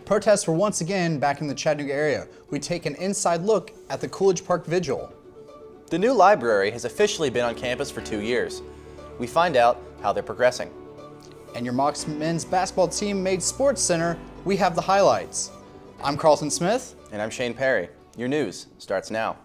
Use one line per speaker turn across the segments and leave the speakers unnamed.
Protests were once again back in the Chattanooga area. We take an inside look at the Coolidge Park Vigil.
The new library has officially been on campus for 2 years. We find out how they're progressing.
And your Mocs men's basketball team made Sports Center. We have the highlights. I'm Carlton Smith.
And I'm Shayne Perry. Your news starts now.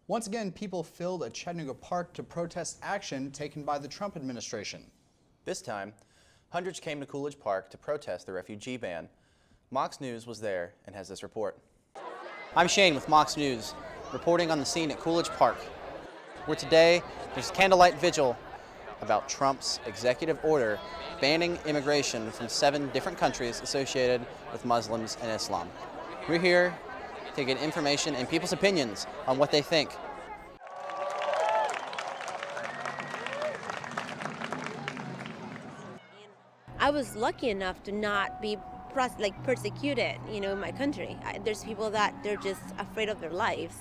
Once again, people filled a Chattanooga park to protest action taken by the Trump administration.
This time, hundreds came to Coolidge Park to protest the refugee ban. Mocs News was there and has this report. I'm Shayne with Mocs News, reporting on the scene at Coolidge Park, where today there's a candlelight vigil about Trump's executive order banning immigration from 7 different countries associated with Muslims and Islam. We're here to get information and people's opinions on what they think.
I was lucky enough to not be persecuted, in my country. There's people that they're just afraid of their lives.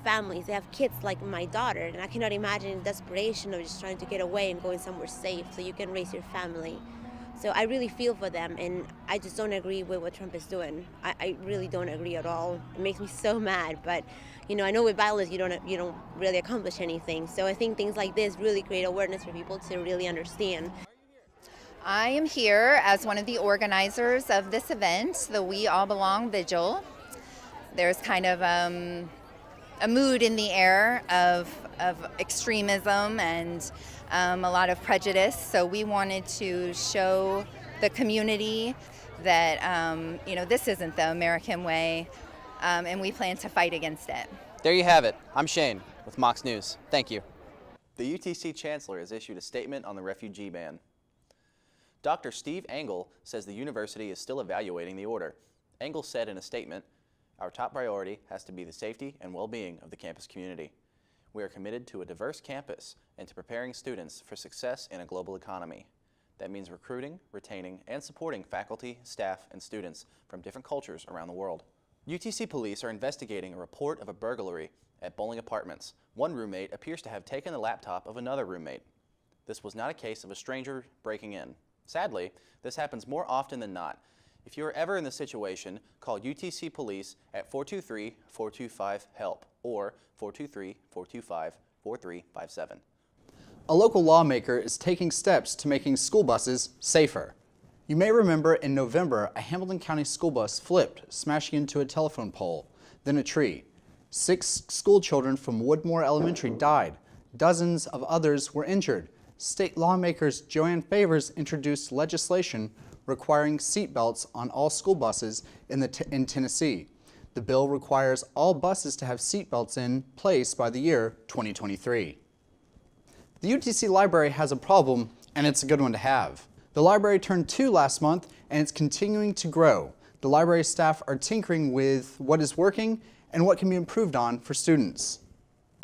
Families, they have kids like my daughter, and I cannot imagine the desperation of just trying to get away and going somewhere safe so you can raise your family. So I really feel for them, and I just don't agree with what Trump is doing. I really don't agree at all. It makes me so mad, but I know with violence you don't really accomplish anything. So I think things like this really create awareness for people to really understand.
I am here as one of the organizers of this event, the We All Belong Vigil. There's kind of a mood in the air of extremism and a lot of prejudice. So we wanted to show the community that this isn't the American way, and we plan to fight against it.
There you have it. I'm Shayne with Mocs News. Thank you. The UTC Chancellor has issued a statement on the refugee ban. Dr. Steve Angle says the university is still evaluating the order. Angle said in a statement, "Our top priority has to be the safety and well-being of the campus community. We are committed to a diverse campus and to preparing students for success in a global economy. That means recruiting, retaining, and supporting faculty, staff, and students from different cultures around the world." UTC police are investigating a report of a burglary at Bowling Apartments. One roommate appears to have taken the laptop of another roommate. This was not a case of a stranger breaking in. Sadly, this happens more often than not. If you are ever in this situation, call UTC Police at 423-425-HELP or 423-425-4357.
A local lawmaker is taking steps to making school buses safer. You may remember in November, a Hamilton County school bus flipped, smashing into a telephone pole, then a tree. 6 school children from Woodmore Elementary died. Dozens of others were injured. State lawmakers Joanne Favors introduced legislation requiring seat belts on all school buses in Tennessee. The bill requires all buses to have seat belts in place by the year 2023. The UTC library has a problem, and it's a good one to have. The library turned 2 last month, and it's continuing to grow. The library staff are tinkering with what is working and what can be improved on for students.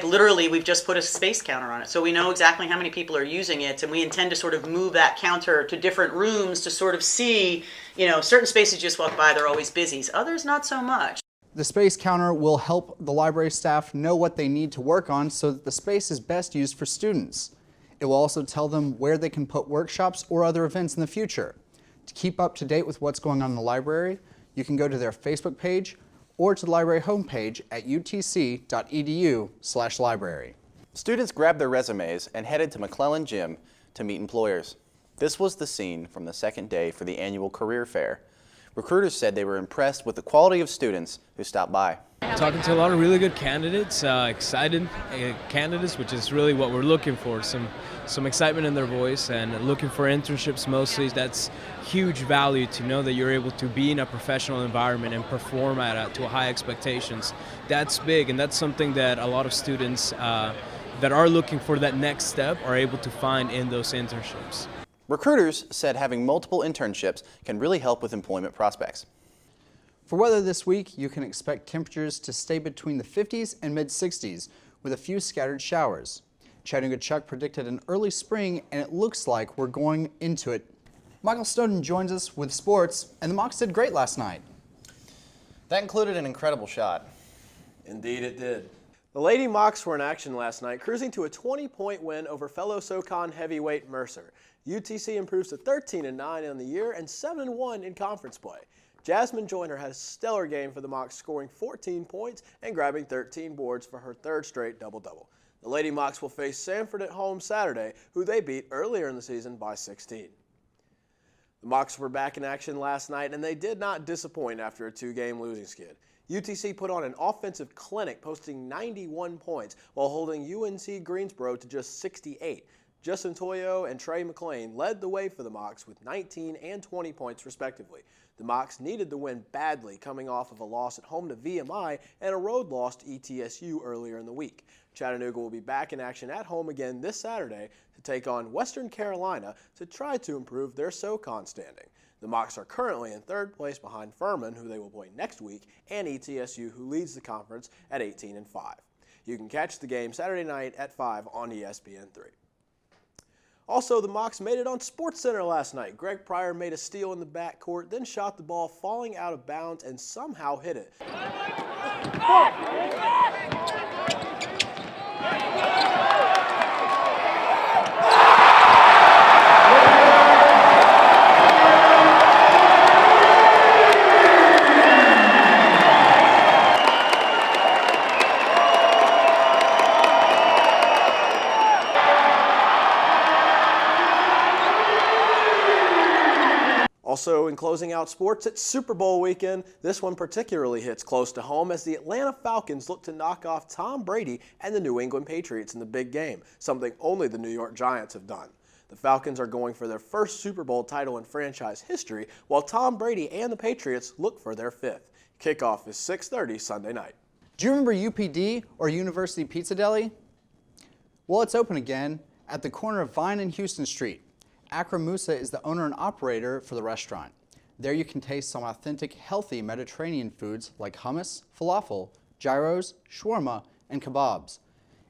Literally, we've just put a space counter on it, so we know exactly how many people are using it, and we intend to sort of move that counter to different rooms to sort of see, certain spaces you just walk by, they're always busy, others not so much.
The space counter will help the library staff know what they need to work on so that the space is best used for students. It will also tell them where they can put workshops or other events in the future. To keep up to date with what's going on in the library, you can go to their Facebook page or to the library homepage at utc.edu/library.
Students grabbed their resumes and headed to McClellan Gym to meet employers. This was the scene from the second day for the annual career fair. Recruiters said they were impressed with the quality of students who stopped by.
Talking to a lot of really good candidates, excited candidates, which is really what we're looking for. Some excitement in their voice and looking for internships mostly. That's huge value to know that you're able to be in a professional environment and perform to high expectations. That's big, and that's something that a lot of students that are looking for that next step are able to find in those internships.
Recruiters said having multiple internships can really help with employment prospects.
For weather this week, you can expect temperatures to stay between the 50s and mid-60s with a few scattered showers. Chattanooga Chuck predicted an early spring, and it looks like we're going into it. Michael Snowden joins us with sports, and the Mocs did great last night.
That included an incredible shot.
Indeed it did. The Lady Mocs were in action last night, cruising to a 20-point win over fellow SoCon heavyweight Mercer. UTC improves to 13-9 on the year and 7-1 in conference play. Jasmine Joyner had a stellar game for the Mocs, scoring 14 points and grabbing 13 boards for her third straight double-double. The Lady Mocs will face Sanford at home Saturday, who they beat earlier in the season by 16. The Mocs were back in action last night, and they did not disappoint after a 2-game losing skid. UTC put on an offensive clinic, posting 91 points while holding UNC Greensboro to just 68. Justin Toyo and Trey McLean led the way for the Mocs with 19 and 20 points respectively. The Mocs needed the win badly, coming off of a loss at home to VMI and a road loss to ETSU earlier in the week. Chattanooga will be back in action at home again this Saturday to take on Western Carolina to try to improve their SoCon standing. The Mocs are currently in third place behind Furman, who they will play next week, and ETSU, who leads the conference at 18-5. You can catch the game Saturday night at 5 on ESPN3. Also, the Mocs made it on SportsCenter last night. Greg Pryor made a steal in the backcourt, then shot the ball falling out of bounds and somehow hit it. Also, in closing out sports, it's Super Bowl weekend. This one particularly hits close to home as the Atlanta Falcons look to knock off Tom Brady and the New England Patriots in the big game, something only the New York Giants have done. The Falcons are going for their first Super Bowl title in franchise history, while Tom Brady and the Patriots look for their fifth. Kickoff is 6:30 Sunday night.
Do you remember UPD or University Pizza Deli? Well, it's open again at the corner of Vine and Houston Street. Akram Musa is the owner and operator for the restaurant. There you can taste some authentic, healthy Mediterranean foods like hummus, falafel, gyros, shawarma, and kebabs.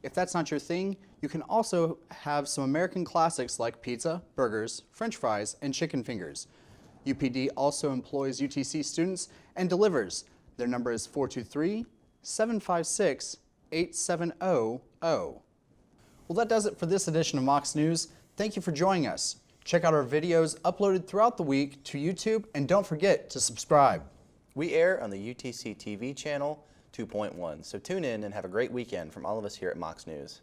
If that's not your thing, you can also have some American classics like pizza, burgers, French fries, and chicken fingers. UPD also employs UTC students and delivers. Their number is 423-756-8700. Well, that does it for this edition of Mocs News. Thank you for joining us. Check out our videos uploaded throughout the week to YouTube, and don't forget to subscribe.
We air on the UTC TV channel 2.1, so tune in and have a great weekend from all of us here at Mocs News.